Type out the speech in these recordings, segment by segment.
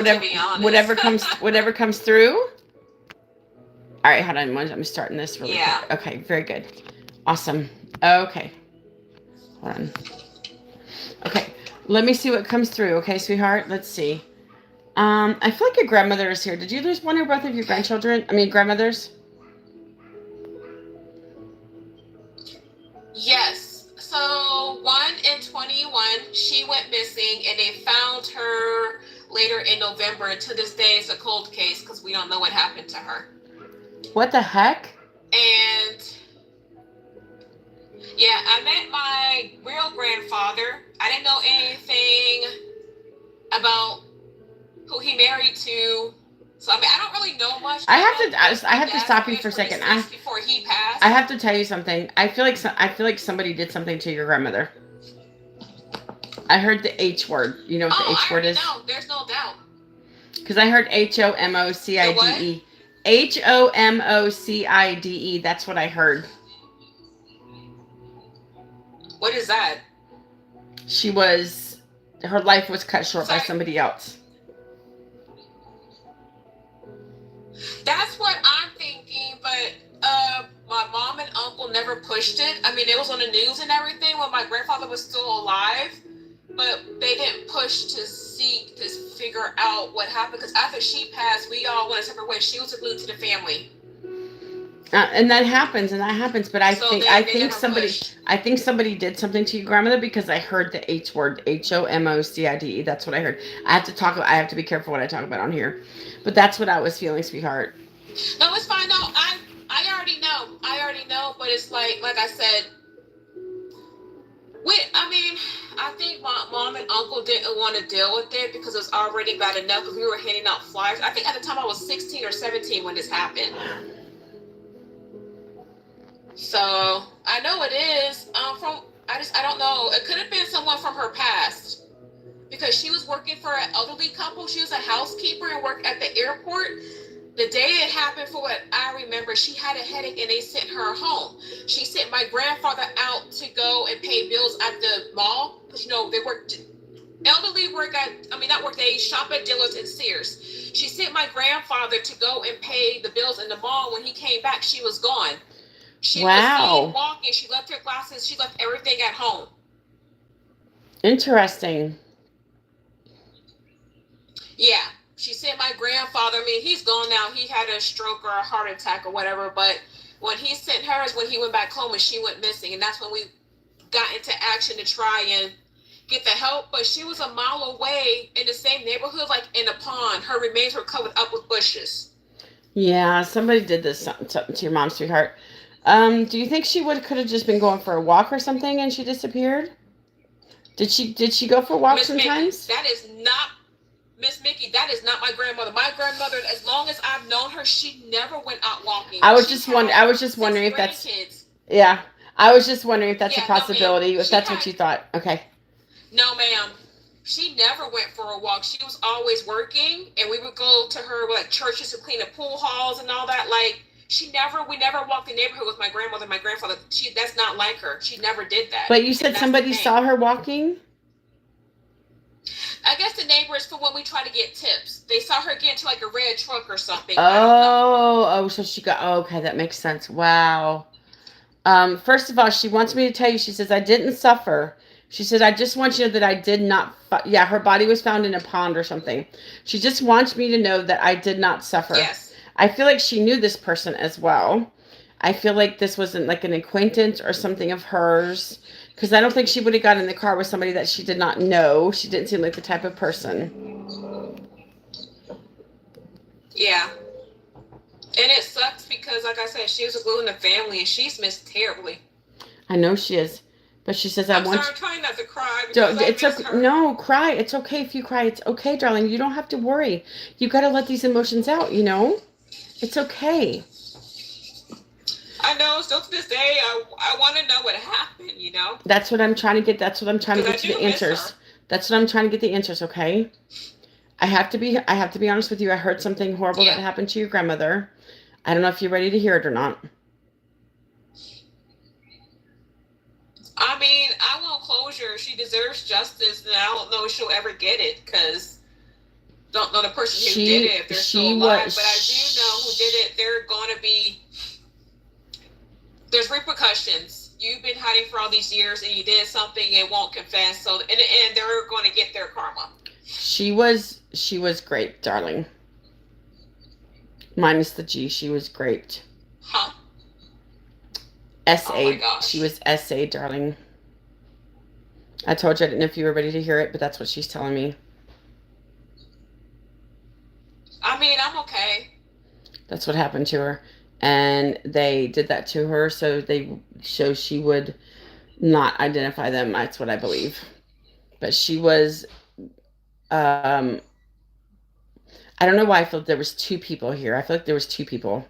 to Whatever, be honest. whatever comes through. All right, hold on. I'm starting this really Yeah. quick. Okay, very good, awesome. Okay, hold on. Okay, let me see what comes through. Okay, sweetheart. Let's see. I feel like your grandmother is here. Did you lose one or both of your Okay. grandchildren? I mean, grandmothers. Yes. So one in 21, she went missing, and they found her later in November. And to this day, it's a cold case because we don't know what happened to her. What the heck? And yeah, I met my real grandfather. I didn't know anything about who he married to. So I mean, I don't really know much. I I have know to. I my have to dad's stop you parents for a were second. deceased before he I passed. have to tell you something. I feel like somebody did something to your grandmother. I heard the H word. You know what the Oh, H I word already is? know. There's no doubt. Because I heard The what? HOMOCIDE. HOMOCIDE. That's what I heard. What is that? She was. Her life was cut short by Sorry. somebody else. That's what I'm thinking, but my mom and uncle never pushed it. I mean, it was on the news and everything when my grandfather was still alive, but they didn't push to seek to figure out what happened because after she passed, we all went a separate ways. She was the glue to the family, And that happens, and that happens. But so they never pushed. I think somebody did something to your grandmother because I heard the H word, HOMOCIDE. That's what I heard. I have to talk. I have to be careful what I talk about on here, but that's what I was feeling, sweetheart. No, it's fine. No, I already know. I already know, but it's like I said, I mean, I think my mom and uncle didn't want to deal with it because it was already bad enough because we were handing out flyers. I think at the time I was 16 or 17 when this happened. So I know it is. I don't know. It could have been someone from her past because she was working for an elderly couple. She was a housekeeper and worked at the airport. The day it happened, for what I remember, she had a headache and they sent her home. She sent my grandfather out to go and pay bills at the mall because they worked. Elderly work at, I mean, not work, they shop at Dillard's and Sears. She sent my grandfather to go and pay the bills in the mall. When he came back, she was gone. She was seen Wow, walking. She left her glasses. She left everything at home. interesting. Yeah. She sent my grandfather. I mean, he's gone now. He had a stroke or a heart attack or whatever. But when he sent her is when he went back home and she went missing. And that's when we got into action to try and get the help. But she was a mile away in the same neighborhood, like in a pond. Her remains were covered up with bushes. Yeah, somebody did this something to your mom, sweetheart. Do you think she would could have just been going for a walk or something and she disappeared? Did she go for walks Miss Mickey, sometimes? that is not Miss Mickey, that is not my grandmother. My grandmother, as long as I've known her, she never went out walking. She I had was just six wondering if that's grandkids. yeah. I was just wondering if that's a Yeah, no, ma'am. possibility, if She that's what had you thought. Okay. no, ma'am. She never went for a walk. She was always working, and we would go to her like churches to clean the pool halls and all that. Like we never walked the neighborhood with my grandmother, and my grandfather. That's not like her. She never did that, But you and said that's the somebody thing. saw her walking? I guess the neighbors for when we try to get tips. They saw her get into like a red truck or something. I don't know. So she got okay, that makes sense. Wow. First of all, she wants me to tell you, she says, I didn't suffer. She said, I just want you to know that I did not, yeah, her body was found in a pond or something. She just wants me to know that I did not suffer. Yes. I feel like she knew this person as well. I feel like this wasn't like an acquaintance or something of hers. Because I don't think she would have got in the car with somebody that she did not know. She didn't seem like the type of person. Yeah. And it sucks because, like I said, she was a glue in the family and she's missed terribly. I know she is. But she says, I I'm sorry, want I'm trying not to cry because don't, I it's miss okay. her. No, cry. It's okay if you cry. It's okay, darling. You don't have to worry. You got to let these emotions out, you know? It's okay. I know, still to this day, I want to know what happened, That's what I'm trying to get. That's what I'm trying to because get I to do the miss her. answers. That's what I'm trying to get the answers, okay? I have to be honest with you. I heard something horrible that Yeah. happened to your grandmother. I don't know if you're ready to hear it or not. I mean, I want closure. She deserves justice, and I don't know if she'll ever get it because Don't know the person who did it if they're still alive, but I do know who did it. They're going to be, there's repercussions. You've been hiding for all these years and you did something and won't confess. So in the end, they're going to get their karma. She was great, darling. Minus the G, she was great. Huh? S.A. Oh my gosh. She was S.A., darling. I told you I didn't know if you were ready to hear it, but that's what she's telling me. I mean, I'm okay. That's what happened to her. And they did that to her so she would not identify them. That's what I believe. But she was, I don't know why I feel there was two people here. I feel like there was two people.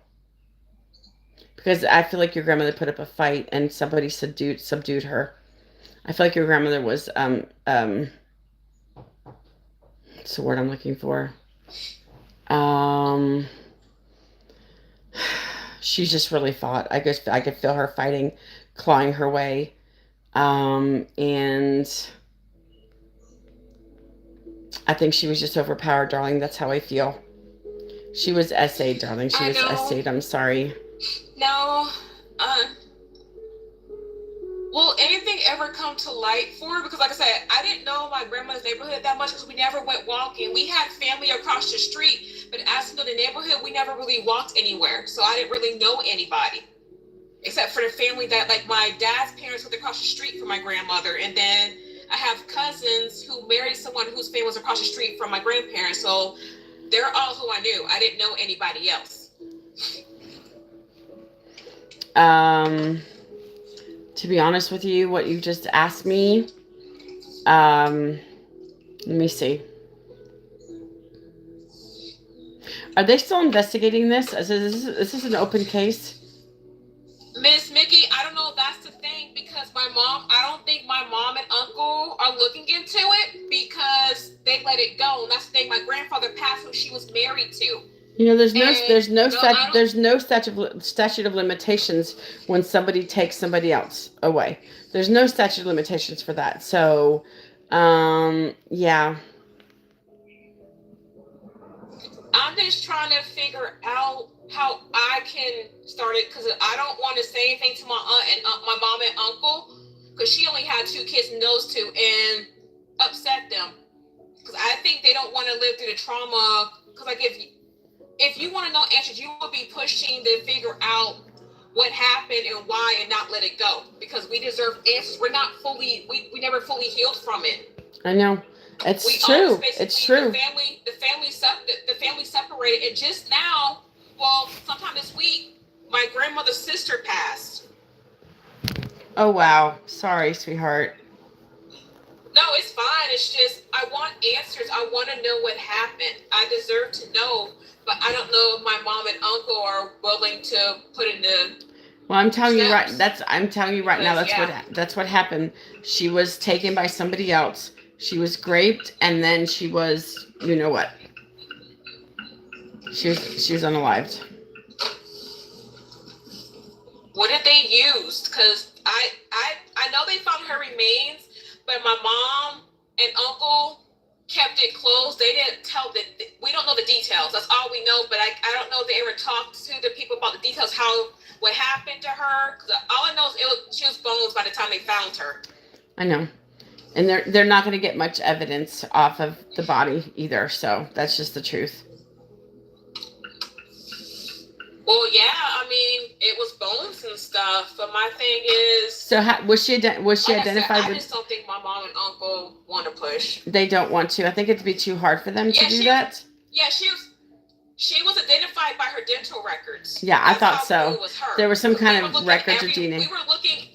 Because I feel like your grandmother put up a fight and somebody subdued her. I feel like your grandmother was, what's the word I'm looking for? She just really fought. I guess I could feel her fighting, clawing her way. And I think she was just overpowered, darling. That's how I feel. She was S.A., darling. She was S.A'. I'm sorry. No. Will anything ever come to light for her? Because like I said, I didn't know my grandmother's neighborhood that much because we never went walking. We had family across the street, but as to know the neighborhood, we never really walked anywhere. So I didn't really know anybody. Except for the family that, like, my dad's parents lived across the street from my grandmother. And then I have cousins who married someone whose family was across the street from my grandparents. So they're all who I knew. I didn't know anybody else. To be honest with you, what you just asked me, let me see. Are they still investigating this? Is this an open case? Miss Mickey, I don't know if that's the thing because I don't think my mom and uncle are looking into it because they let it go. And that's the thing, my grandfather passed who she was married to. You know, there's no statute of limitations when somebody takes somebody else away. There's no statute of limitations for that. So, yeah. I'm just trying to figure out how I can start it because I don't want to say anything to my aunt and my mom and uncle because she only had 2 kids and those 2 and upset them because I think they don't want to live through the trauma because like if you want to know answers, you will be pushing to figure out what happened and why and not let it go because we deserve answers. We're not fully, we never fully healed from it. I know. It's true. It's true. The family separated and just now, well, sometime this week, my grandmother's sister passed. Oh, wow. Sorry, sweetheart. No, it's fine. It's just, I want answers. I want to know what happened. I deserve to know. But I don't know if my mom and uncle are willing to put in the. Well, I'm telling you right. I'm telling you right now. That's what happened. She was taken by somebody else. She was raped, and then she was, you know what? She was unalived. What did they use? Because I know they found her remains, but my mom and uncle kept it closed. They didn't tell we don't know the details. That's all we know. But I don't know if they ever talked to the people about the details, what happened to her. Cause all I know is she was bones by the time they found her. I know, and they're not going to get much evidence off of the body either. So that's just the truth. Well, yeah, I mean, it was bones and stuff. But my thing is, so was she identified? I just don't think my mom and uncle want to push. They don't want to. I think it'd be too hard for them to do that. Yeah, she was identified by her dental records. Yeah, I thought so. It was her. There was some kind of records of DNA. We were looking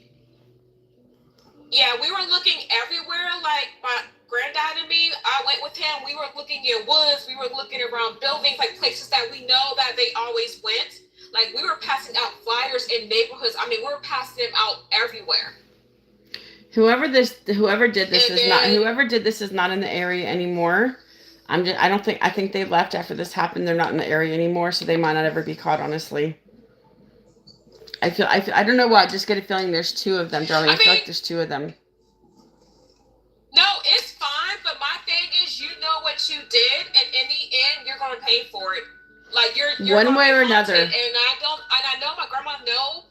everywhere. Like my granddad and me, I went with him. We were looking in woods. We were looking around buildings, like places that we know that they always went. Like we were passing out flyers in neighborhoods. I mean, we were passing them out everywhere. Whoever did this is not in the area anymore. I think they left after this happened. They're not in the area anymore, so they might not ever be caught, honestly. I don't know why. I just get a feeling there's 2 of them, darling. I feel like there's 2 of them. No, it's fine, but my thing is, you know what you did, and in the gonna pay for it. Like you're one gonna way be or haunted. another. And I know my grandma know,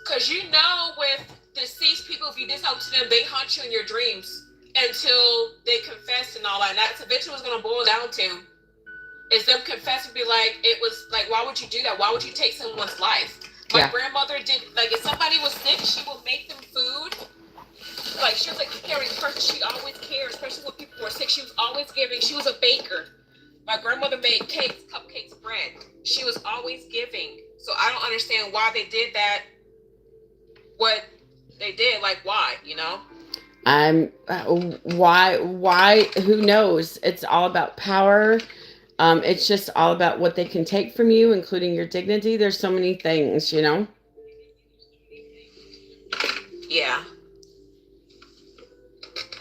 cause you know with deceased people, if you do something to them, they haunt you in your dreams until they confess and all that. And that's eventually what's gonna boil down to is them confess and be like, it was like, why would you do that? Why would you take someone's life? My grandmother did, like, if somebody was sick, she would make them food. Like, she was like a caring person. She always cared, especially when people were sick. She was always giving. She was a baker. My grandmother made cakes, cupcakes, bread. She was always giving. So I don't understand why they did that. What they did, like, why, you know? Why, who knows? It's all about power. It's just all about what they can take from you, including your dignity. There's so many things, you know? Yeah.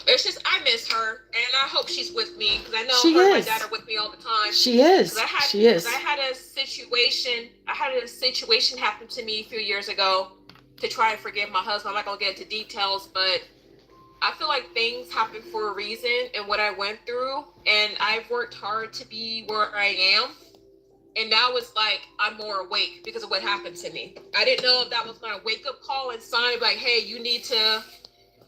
It's just, I miss her, and I hope she's with me, because I know She her and my is. dad are with me all the time. She is. She is. I had a situation happen to me a few years ago to try and forgive my husband. I'm not going to get into details, but I feel like things happen for a reason and what I went through, and I've worked hard to be where I am. And now it's like I'm more awake because of what happened to me. I didn't know if that was my wake-up call and sign, like, hey, you need to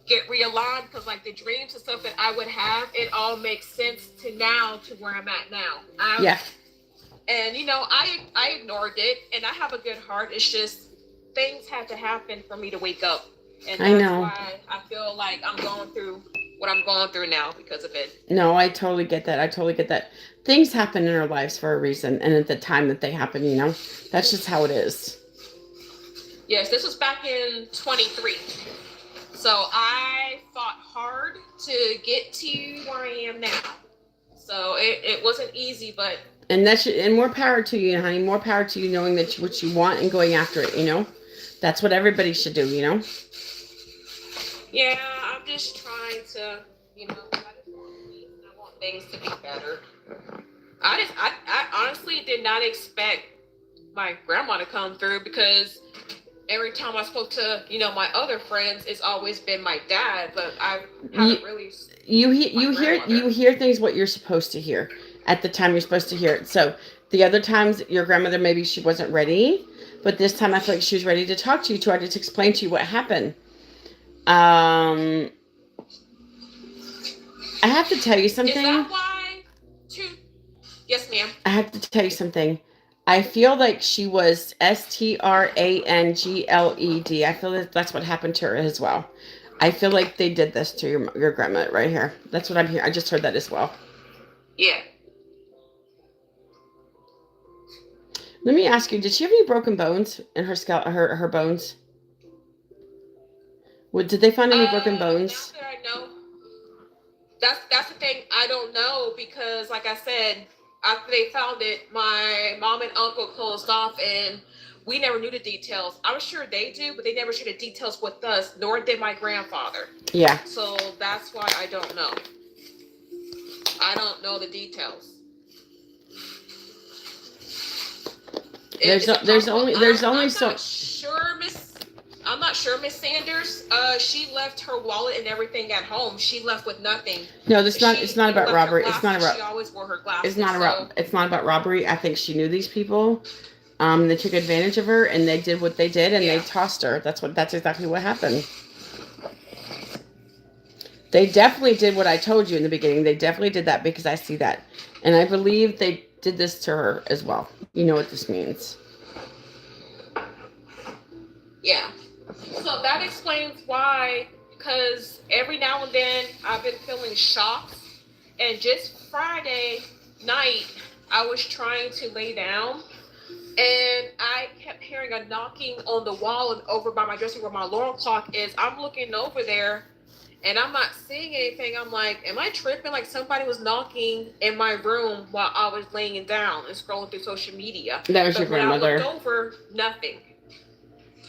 get realigned, because like the dreams and stuff that I would have, it all makes sense to now to where I'm at now. Yeah. And you know, I ignored it, and I have a good heart. It's just things had to happen for me to wake up. And that's why I feel like I'm going through what I'm going through now because of it. No, I totally get that. Things happen in our lives for a reason, and at the time that they happen, you know, that's just how it is. Yes, this was back in 23. So I fought hard to get to where I am now. So it wasn't easy, but... And more power to you, honey. More power to you knowing that what you want and going after it, you know? That's what everybody should do, you know? Yeah, I'm just trying to, you know, I want things to be better. I honestly did not expect my grandma to come through, because every time I spoke to, you know, my other friends, it's always been my dad, but I haven't really... You hear things what you're supposed to hear at the time you're supposed to hear it. So the other times your grandmother, maybe she wasn't ready, but this time I feel like she was ready to talk to you, to explain to you what happened. I have to tell you something. Is that why? Yes, ma'am. I have to tell you something. I feel like she was strangled. I feel like that's what happened to her as well. I feel like they did this to your grandma right here. That's what I'm hearing. I just heard that as well. Yeah. Let me ask you, did she have any broken bones in her scalp, her bones? Did they find any broken bones? Not that I know. That's the thing. I don't know, because like I said, after they found it, my mom and uncle closed off, and we never knew the details. I'm sure they do, but they never shared the details with us, nor did my grandfather. Yeah. So that's why I don't know. I don't know the details. I'm not sure, Miss Sanders. She left her wallet and everything at home. She left with nothing. No, it's not about robbery. It's not about. She always wore her glasses. It's not about robbery. I think she knew these people. They took advantage of her, and they did what they did, and they tossed her. That's exactly what happened. They definitely did what I told you in the beginning. They definitely did that, because I see that, and I believe they did this to her as well. You know what this means. Yeah. So that explains why, because every now and then I've been feeling shocks, and just Friday night I was trying to lay down, and I kept hearing a knocking on the wall and over by my dressing where my alarm clock is. I'm looking over there, and I'm not seeing anything. I'm like, am I tripping? Like somebody was knocking in my room while I was laying down and scrolling through social media. That was your grandmother. When I looked over, nothing.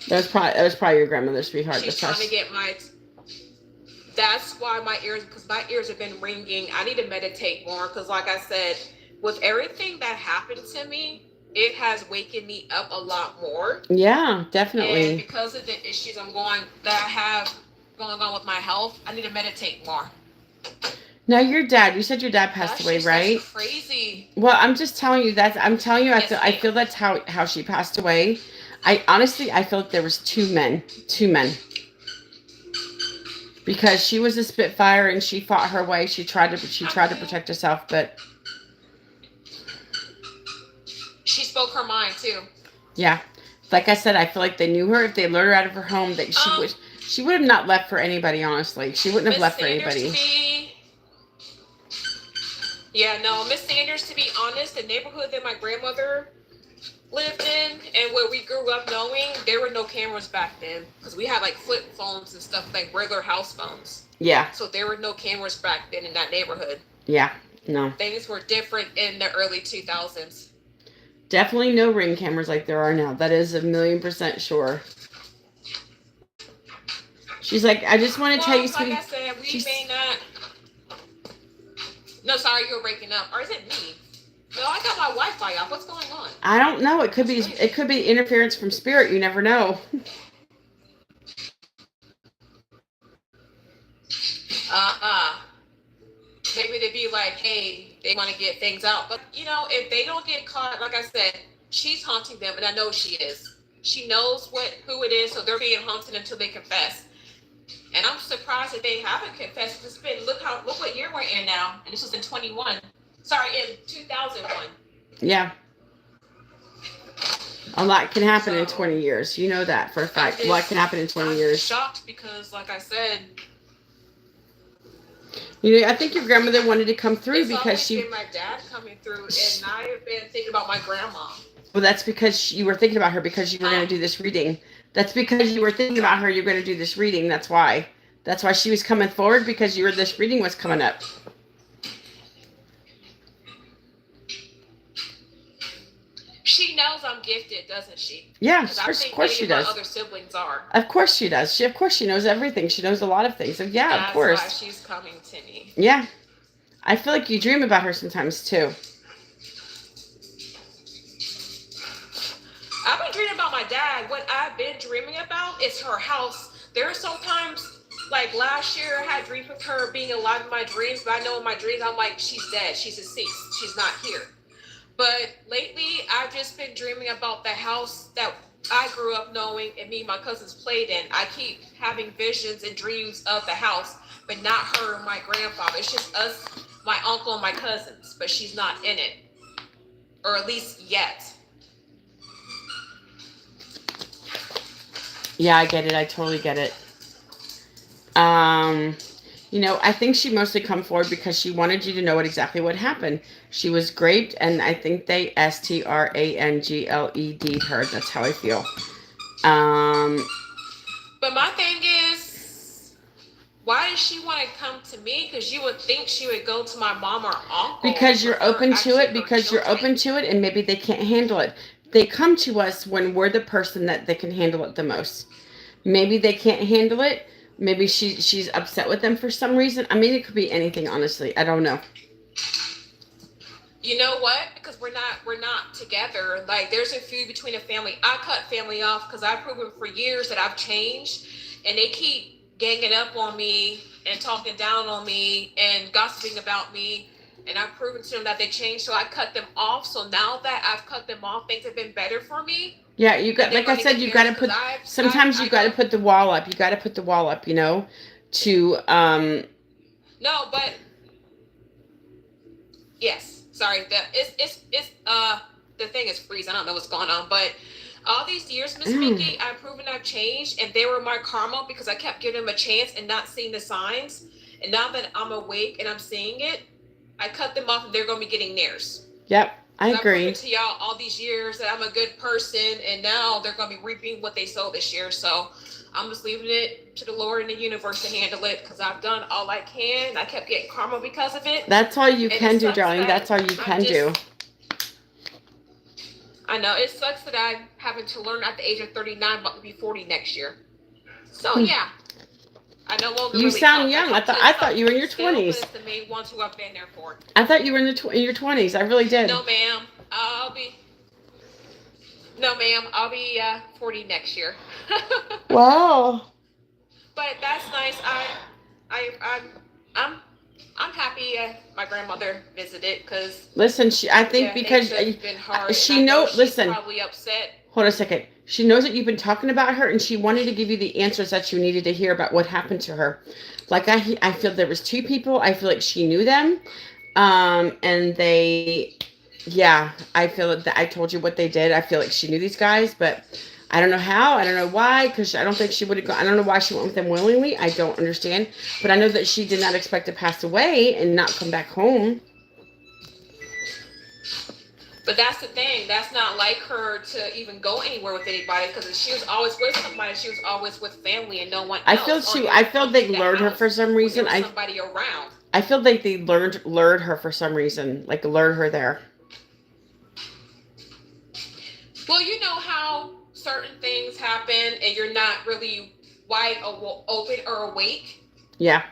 That was probably your grandmother, sweetheart. She's trying to get my... That's why because my ears have been ringing. I need to meditate more, because like I said, with everything that happened to me, it has waken me up a lot more. Yeah, definitely. And because of the issues that I have going on with my health, I need to meditate more. Now your dad. You said your dad passed away, right? Crazy. Well, I'm just telling you that. I'm telling you. Yes, I feel that's how she passed away. I honestly I feel like there was two men. Because she was a Spitfire and she fought her way. She tried to protect herself, but she spoke her mind too. Yeah, like I said, I feel like they knew her. If they lured her out of her home, that she would have not left for anybody. Honestly, she wouldn't have left for anybody. Miss Sanders. To be honest, the neighborhood that my grandmother lived in and where we grew up knowing, there were no cameras back then because we had like flip phones and stuff, like regular house phones. Yeah. So there were no cameras back then in that neighborhood. Yeah. No. Things were different in the early 2000s. Definitely no Ring cameras like there are now. That is 1,000,000% sure. She's like, I just want to tell you something. Like I said, we may not. No, sorry, you were breaking up. Or is it me? No, I got my Wi-Fi off. What's going on? I don't know. It could be interference from spirit. You never know. Maybe they'd be like, hey, they want to get things out. But, if they don't get caught, like I said, she's haunting them, and I know she is. She knows who it is, so they're being haunted until they confess. And I'm surprised that they haven't confessed. It's been, look what year we're in now. And this was in 2001. Sorry, in 2001. Yeah. A lot can happen in 20 years. You know that for a fact. A lot can happen in 20 years. I'm shocked because, like I said, I think your grandmother wanted to come through because she. Been my dad coming through, and I've been thinking about my grandma. Well, that's because you were thinking about her because you were going to do this reading. That's because you were thinking about her. You're going to do this reading. That's why. That's why she was coming forward because this reading was coming up. She knows I'm gifted, doesn't she? Yeah, of course she does. My other siblings are. Of course she does. Of course she knows everything. She knows a lot of things. So yeah, of course. That's why she's coming to me. Yeah. I feel like you dream about her sometimes too. I've been dreaming about my dad. What I've been dreaming about is her house. There are sometimes, like last year, I had dreams with her being alive in my dreams, but I know in my dreams, I'm like, she's dead. She's deceased. She's not here. But lately, I've just been dreaming about the house that I grew up knowing and me and my cousins played in. I keep having visions and dreams of the house, but not her and my grandfather. It's just us, my uncle and my cousins, but she's not in it. Or at least yet. Yeah, I get it. I totally get it. I think she mostly come forward because she wanted you to know exactly what happened. She was raped, and I think they STRANGLED her. That's how I feel. But my thing is, why does she want to come to me? Because you would think she would go to my mom or uncle. Because you're open to it. Because you're open to it, and maybe they can't handle it. They come to us when we're the person that they can handle it the most. Maybe they can't handle it. Maybe she's upset with them for some reason. I mean, it could be anything, honestly. I don't know. You know what? Because we're not together. Like, there's a feud between a family. I cut family off because I've proven for years that I've changed, and they keep ganging up on me and talking down on me and gossiping about me. And I've proven to them that they changed, so I cut them off. So now that I've cut them off, things have been better for me. Yeah, you got, like I said, you got to put. Sometimes you got to put the wall up. You got to put the wall up. To. No, but yes. Sorry. The thing is freezing. I don't know what's going on, but all these years, Miss Minky, I've proven I've changed, and they were my karma because I kept giving them a chance and not seeing the signs. And now that I'm awake and I'm seeing it, I cut them off, and they're going to be getting theirs. Yep, I agree. I've proven to y'all all these years that I'm a good person, and now they're going to be reaping what they sowed this year. So I'm just leaving it to the Lord and the universe to handle it because I've done all I can. I kept getting karma because of it. That's all you can do, darling. That's all you can do. I know. It sucks that I'm having to learn at the age of 39, but to be 40 next year. So, yeah. I know you sound young. I thought you were in your 20s. It's the main ones who I've been there for. I thought you were in your 20s. I really did. No, ma'am. I'll be 40 next year. Wow. But that's nice. I'm happy my grandmother visited because Listen, I think because it's been hard. she knows. Listen, probably upset. hold on a second. She knows that you've been talking about her, and she wanted to give you the answers that you needed to hear about what happened to her. Like I feel there was two people. I feel like she knew them, and they, yeah. I feel that I told you what they did. I feel like she knew these guys, but I don't know how. I don't know why. Because I don't think she would have gone. I don't know why she went with them willingly. I don't understand. But I know that she did not expect to pass away and not come back home. But that's the thing. That's not like her to even go anywhere with anybody because she was always with somebody. She was always with family and no one else. I feel they lured her for some reason. Somebody around. I feel like they lured her for some reason, like lured her there. Well, you know how certain things happen and you're not really wide open or awake. Yeah.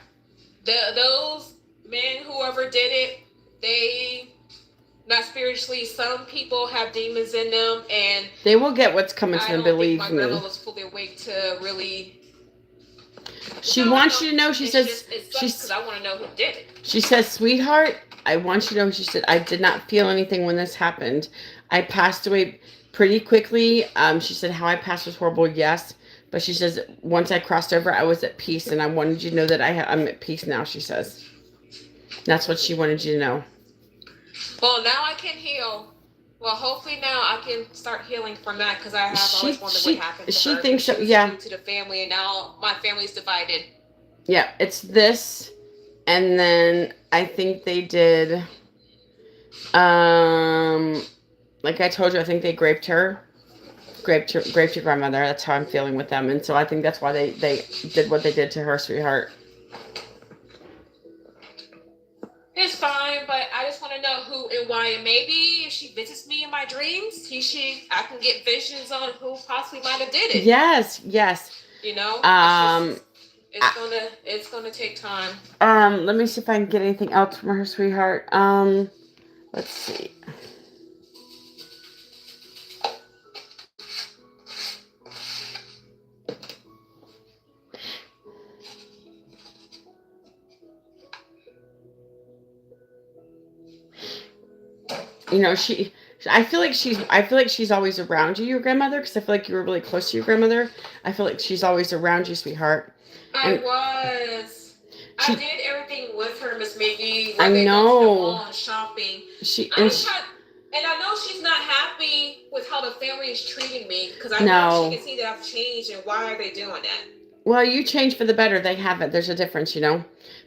Those men, whoever did it, they. Not spiritually. Some people have demons in them, and they will get what's coming to them. Believe me. My grandma was fully awake to really. She wants you to know. She says. Because I want to know who did it. She says, "Sweetheart, I want you to know." She said, "I did not feel anything when this happened. I passed away pretty quickly." She said, "How I passed was horrible, yes." But she says, "Once I crossed over, I was at peace, and I wanted you to know that I'm at peace now." She says, "That's what she wanted you to know." Well, now I can heal. Well, hopefully now I can start healing from that because I have always wondered what happened to her. She thinks so, yeah. To the family, and now my family's divided. Yeah, it's this, and then I think they did. Like I told you, I think they raped your grandmother. That's how I'm feeling with them, and so I think that's why they did what they did to her, sweetheart. It's fine, but I just want to know who and why. And maybe if she visits me in my dreams, I can get visions on who possibly might have did it. Yes. You know, it's gonna take time. Let me see if I can get anything else from her, sweetheart. Let's see. You know, I feel like she's always around you, your grandmother, because I feel like you were really close to your grandmother. I feel like she's always around you, sweetheart. I did everything with her, Miss Mickey. I know. On shopping. And I know she's not happy with how the family is treating me because I know she can see that I've changed, and why are they doing that? Well, you changed for the better. They haven't. There's a difference, you know,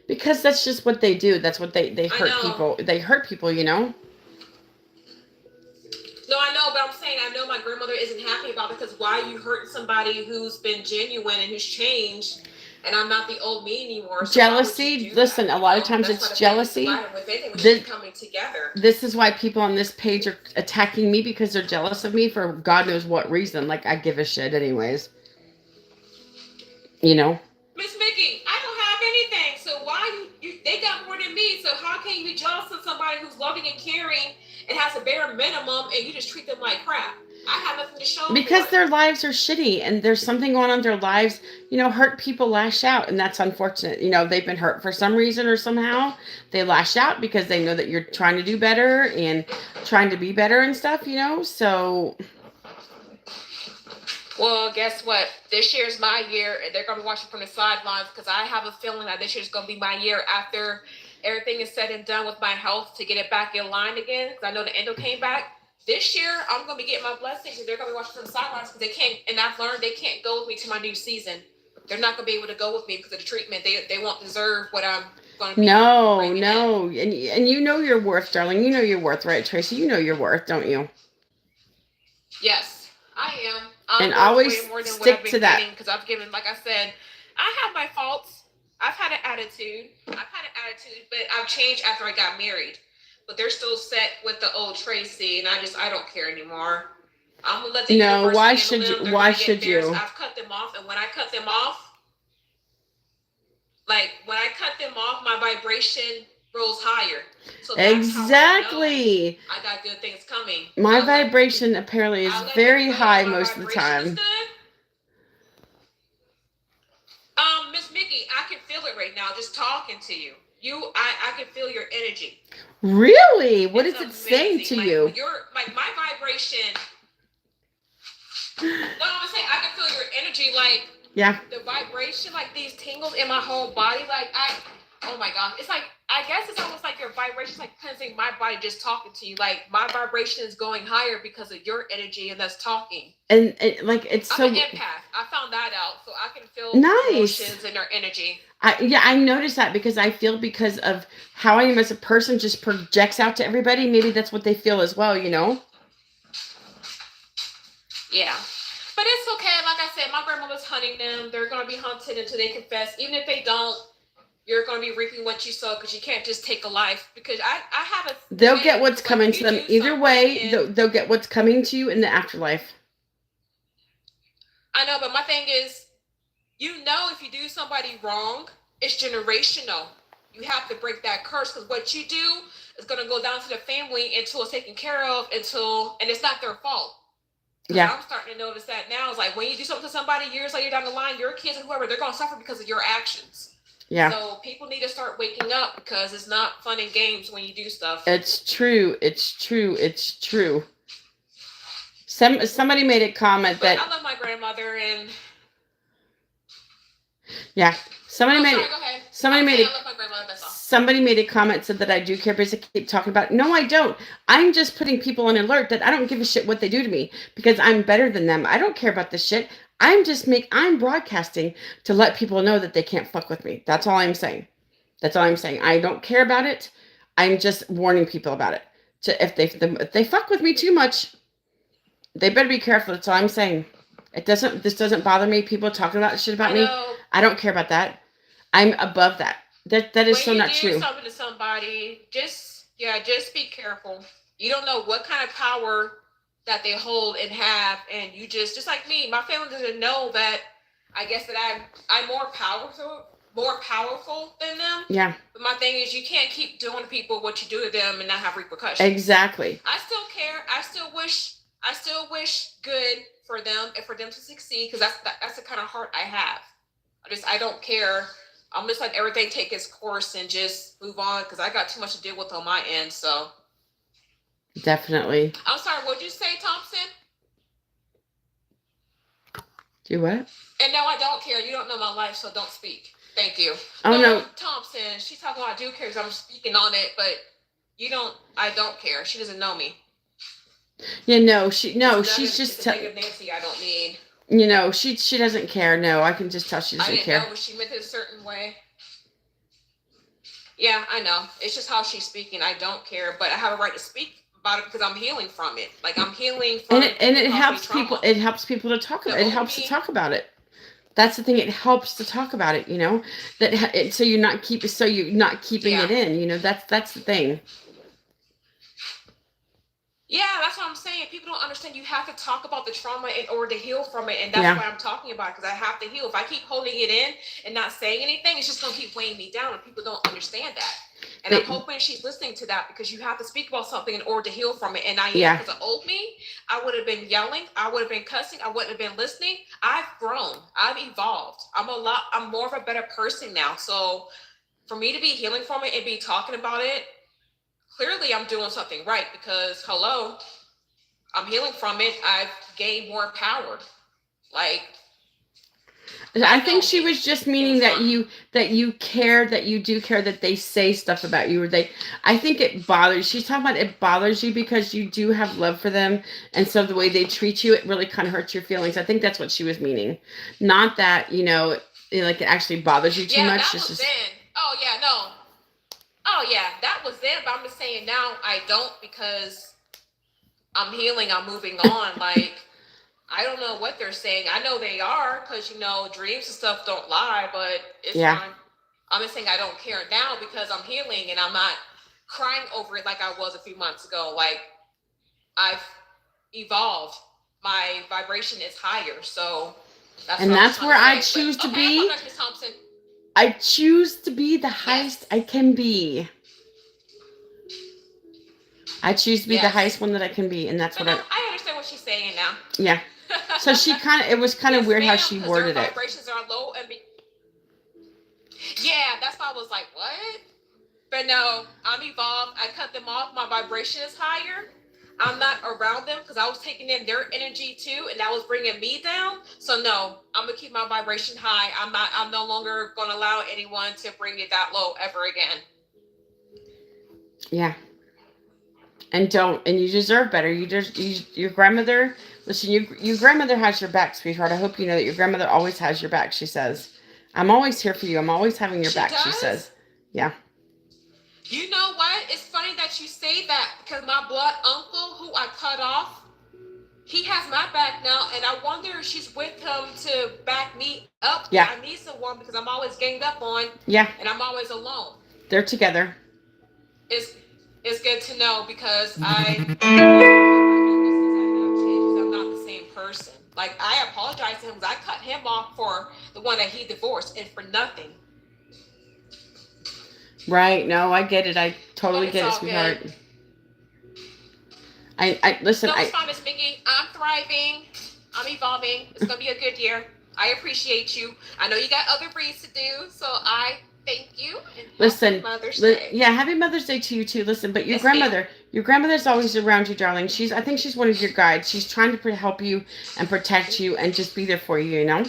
because that's just what they do. That's what they hurt people. They hurt people, you know. No, I know, but I'm saying I know my grandmother isn't happy about it because why are you hurting somebody who's been genuine and who's changed, and I'm not the old me anymore. So jealousy. Listen, a lot of times it's jealousy. Coming together. This is why people on this page are attacking me because they're jealous of me for God knows what reason. Like I give a shit anyways. You know. Miss Mickey, I don't have anything. So why they got more than me? So how can you be jealous of somebody who's loving and caring and has a bare minimum, and you just treat them like crap? I have nothing to show. Because their lives are shitty, and there's something going on in their lives. You know, hurt people lash out, and that's unfortunate. You know, they've been hurt for some reason or somehow. They lash out because they know that you're trying to do better and trying to be better and stuff. You know, so. Well, guess what? This year's my year, and they're going to be watching from the sidelines because I have a feeling that this year's going to be my year after everything is said and done with my health to get it back in line again. Because I know the endo came back. This year, I'm going to be getting my blessings, and they're going to be watching from the sidelines because they can't, and I've learned they can't go with me to my new season. They're not going to be able to go with me because of the treatment. They won't deserve what I'm going to be. No. And you know your worth, darling. You know your worth, right, Tracy? You know your worth, don't you? Yes, I am. And always stick to that. Because I've given, like I said, I have my faults. I've had an attitude, but I've changed after I got married. But they're still set with the old Tracy, and I don't care anymore. I'm gonna let the universe handle them. Why should you? I've cut them off, and when I cut them off, my vibration rose higher. So exactly. I got good things coming. My vibration apparently is very high most of the time. Miss Mickey, I can feel it right now just talking to you. I can feel your energy. Really? What It's is it saying to amazing. Like you? you're like my vibration. No, I'm saying I can feel your energy, like Yeah. the vibration, like these tingles in my whole body. Like oh my god, it's like I guess it's almost like your vibration is like cleansing my body just talking to you. Like my vibration is going higher because of your energy and that's talking. And like it's I'm so an empath. I found that out, so I can feel nice. emotions and their energy. I noticed that because I feel because of how I am as a person just projects out to everybody. Maybe that's what they feel as well, you know? Yeah. But it's okay. Like I said, my grandmother's hunting them. They're going to be hunted until they confess. Even if they don't, you're going to be reaping what you sow because you can't just take a life. Because I have a. They'll get what's like, coming to them either way. They'll get what's coming to you in the afterlife. I know, but my thing is, you know, if you do somebody wrong, it's generational. You have to break that curse because what you do is going to go down to the family until it's taken care of, and it's not their fault. Yeah. I'm starting to notice that now. It's like when you do something to somebody years later down the line, your kids and whoever, they're going to suffer because of your actions. Yeah. So people need to start waking up because it's not fun and games when you do stuff. It's true. It's true. It's true. Somebody made a comment but that I love my grandmother and yeah. Somebody made a comment said that I do care because I keep talking about it. No, I don't. I'm just putting people on alert that I don't give a shit what they do to me because I'm better than them. I don't care about this shit. I'm broadcasting to let people know that they can't fuck with me. That's all I'm saying. That's all I'm saying. I don't care about it. I'm just warning people about it. If they fuck with me too much, they better be careful. That's all I'm saying. This doesn't bother me. People talking about shit about me. I don't care about that. I'm above that. That is so not true. When you do something to somebody, just be careful. You don't know what kind of power that they hold and have, and you just like me. My family doesn't know that. I guess that I'm more powerful than them. Yeah. But my thing is, you can't keep doing to people what you do to them and not have repercussions. Exactly. I still care. I still wish good for them and for them to succeed because that's the kind of heart I have. I don't care. I'm just let everything take its course and just move on because I got too much to deal with on my end. So definitely. I'm sorry. What'd you say, Thompson? Do what? And no, I don't care. You don't know my life, so don't speak. Thank you. Oh no, Thompson. She's talking about I do care because I'm speaking on it, but you don't. I don't care. She doesn't know me. Yeah, she's just telling Nancy. I don't need. You know, she doesn't care. No, I can just tell she doesn't care. I didn't know, but she meant it a certain way. Yeah, I know. It's just how she's speaking. I don't care, but I have a right to speak about it because I'm healing from it. Like I'm healing from it. And it helps people. It helps people to talk about it. It helps to talk about it. That's the thing. It helps to talk about it. You know so you're not keeping it in. You know that's the thing. Yeah, that's what I'm saying. People don't understand you have to talk about the trauma in order to heal from it. And that's why I'm talking about it, because I have to heal. If I keep holding it in and not saying anything, it's just going to keep weighing me down, and people don't understand that. And I'm hoping she's listening to that, because you have to speak about something in order to heal from it. And because of old me, I would have been yelling. I would have been cussing. I wouldn't have been listening. I've grown. I've evolved. I'm more of a better person now. So for me to be healing from it and be talking about it, clearly I'm doing something right, because hello, I'm healing from it. I've gained more power. Like, I think she was just meaning that you care, that you do care, that they say stuff about you, or I think it bothers. She's talking about it bothers you because you do have love for them, and so the way they treat you, it really kind of hurts your feelings. I think that's what she was meaning, not that it actually bothers you too much. That was then. Oh yeah, no. Oh yeah, that was then, but I'm just saying now I don't, because I'm healing, I'm moving on. Like, I don't know what they're saying. I know they are, because dreams and stuff don't lie, but it's fine. I'm just saying I don't care now because I'm healing and I'm not crying over it like I was a few months ago. Like, I've evolved. My vibration is higher, so that's where I choose to be. I choose to be the highest I can be. I choose to be the highest one that I can be, and that's what I understand what she's saying now. Yeah. So it was kind of weird how she worded it. Vibrations are low and yeah, that's why I was like, what? But no, I'm evolved. I cut them off. My vibration is higher. I'm not around them because I was taking in their energy too, and that was bringing me down. So no, I'm gonna keep my vibration high. I'm not. I'm no longer gonna allow anyone to bring me that low ever again. Yeah. And don't, and you deserve better. Your grandmother, listen, your grandmother has your back, sweetheart. I hope you know that your grandmother always has your back, she says. I'm always here for you. I'm always having your back, she says. Yeah. You know what? It's funny that you say that because my blood uncle, who I cut off, he has my back now, and I wonder if she's with him to back me up. Yeah. I need someone because I'm always ganged up on. Yeah. And I'm always alone. They're together. It's good to know because I'm not the same person. Like, I apologize to him because I cut him off for the one that he divorced and for nothing. Right. No, I get it. I totally get it, sweetheart. Good. I listen. No, it's fine, Miss Mickey. I'm thriving. I'm evolving. It's gonna be a good year. I appreciate you. I know you got other breeds to do, so I thank you. And listen, happy Mother's Day. Yeah, happy Mother's Day to you too. Listen, but your Yes, grandmother's always around you, darling. I think she's one of your guides. She's trying to help you and protect you and just be there for you. You know.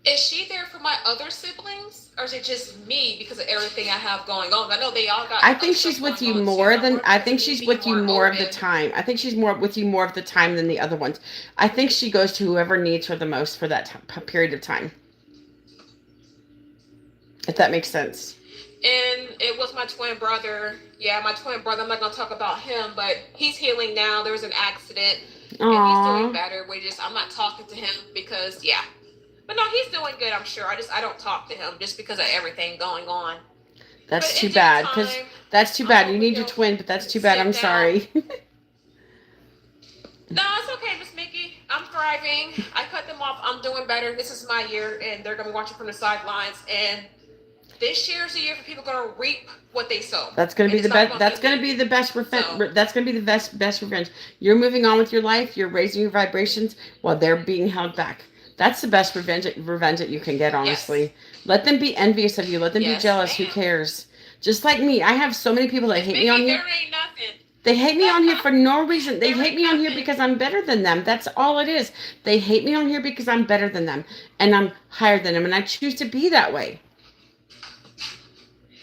Is she there for my other siblings, or is it just me because of everything I have going on? I know they all got. I think she's with you more than. I think she's with you more of the time. I think she's with you more of the time than the other ones. I think she goes to whoever needs her the most for that period of time. If that makes sense. And it was my twin brother. Yeah, my twin brother. I'm not gonna talk about him, but he's healing now. There was an accident, and he's doing better. I'm not talking to him because But no, he's doing good, I'm sure. I don't talk to him just because of everything going on. That's too bad. Because that's too bad. You need your twin, but that's too bad. I'm sorry. No, it's okay, Miss Mickey. I'm thriving. I cut them off. I'm doing better. This is my year, and they're gonna be watching from the sidelines. And this year is the year for people gonna reap what they sow. That's gonna be the best. That's gonna be the best revenge. That's gonna be the best revenge. You're moving on with your life. You're raising your vibrations while they're being held back. That's the best revenge that you can get, honestly. Yes. Let them be envious of you. Let them be jealous. Who cares? Just like me. I have so many people that hate me on here. There ain't nothing. They hate me on here for no reason. They hate me on here because I'm better than them. That's all it is. They hate me on here because I'm better than them. And I'm higher than them. And I choose to be that way.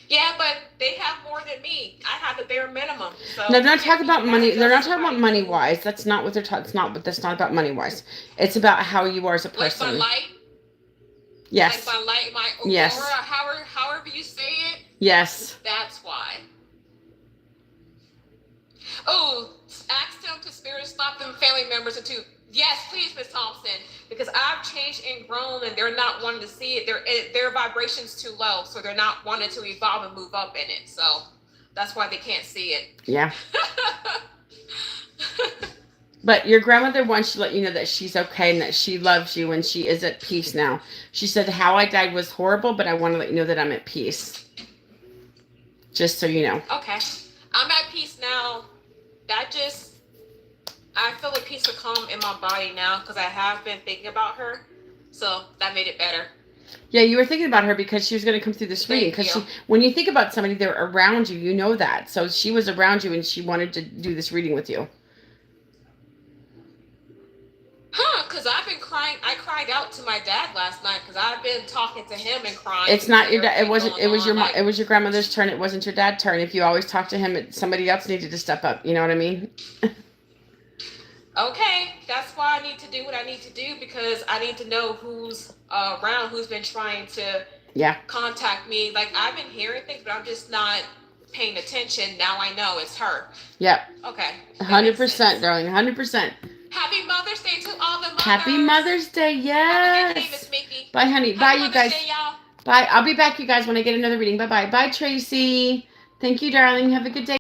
Yeah, but they have more than me. I have the bare minimum. So no, they're not talking about money. They're not talking about money wise. That's not what they're talking. That's not about money wise. It's about how you are as a person. Like my light. Yes. Like my light, my aurora. Yes. However you say it. Yes. That's why. Oh, ask them to spirit stop them family members into. Yes, please, Miss Thompson, because I've changed and grown, and they're not wanting to see it. Their vibration's too low, so they're not wanting to evolve and move up in it. So that's why they can't see it. Yeah. But your grandmother wants to let you know that she's okay and that she loves you and she is at peace now. She said, how I died was horrible, but I want to let you know that I'm at peace. Just so you know. Okay. I'm at peace now. I feel a peace of calm in my body now because I have been thinking about her. So that made it better. Yeah, you were thinking about her because she was going to come through this reading. Because when you think about somebody, they're around you. You know that. So she was around you and she wanted to do this reading with you. Because I've been crying. I cried out to my dad last night because I've been talking to him and crying. It's not your dad. It wasn't. It was it was your grandmother's turn. It wasn't your dad's turn. If you always talk to him, somebody else needed to step up. You know what I mean? Okay, that's why I need to do what I need to do because I need to know who's around, who's been trying to contact me. Like I've been hearing things, but I'm just not paying attention. Now I know it's her. Yep. Okay. 100%, darling. 100%. Happy Mother's Day to all the mothers. Happy Mother's Day, yes. Have a good day, Miss Mickey. Bye, honey. Bye, you guys. Day, y'all. Bye. I'll be back, you guys, when I get another reading. Bye-bye. Bye, Tracy. Thank you, darling. Have a good day.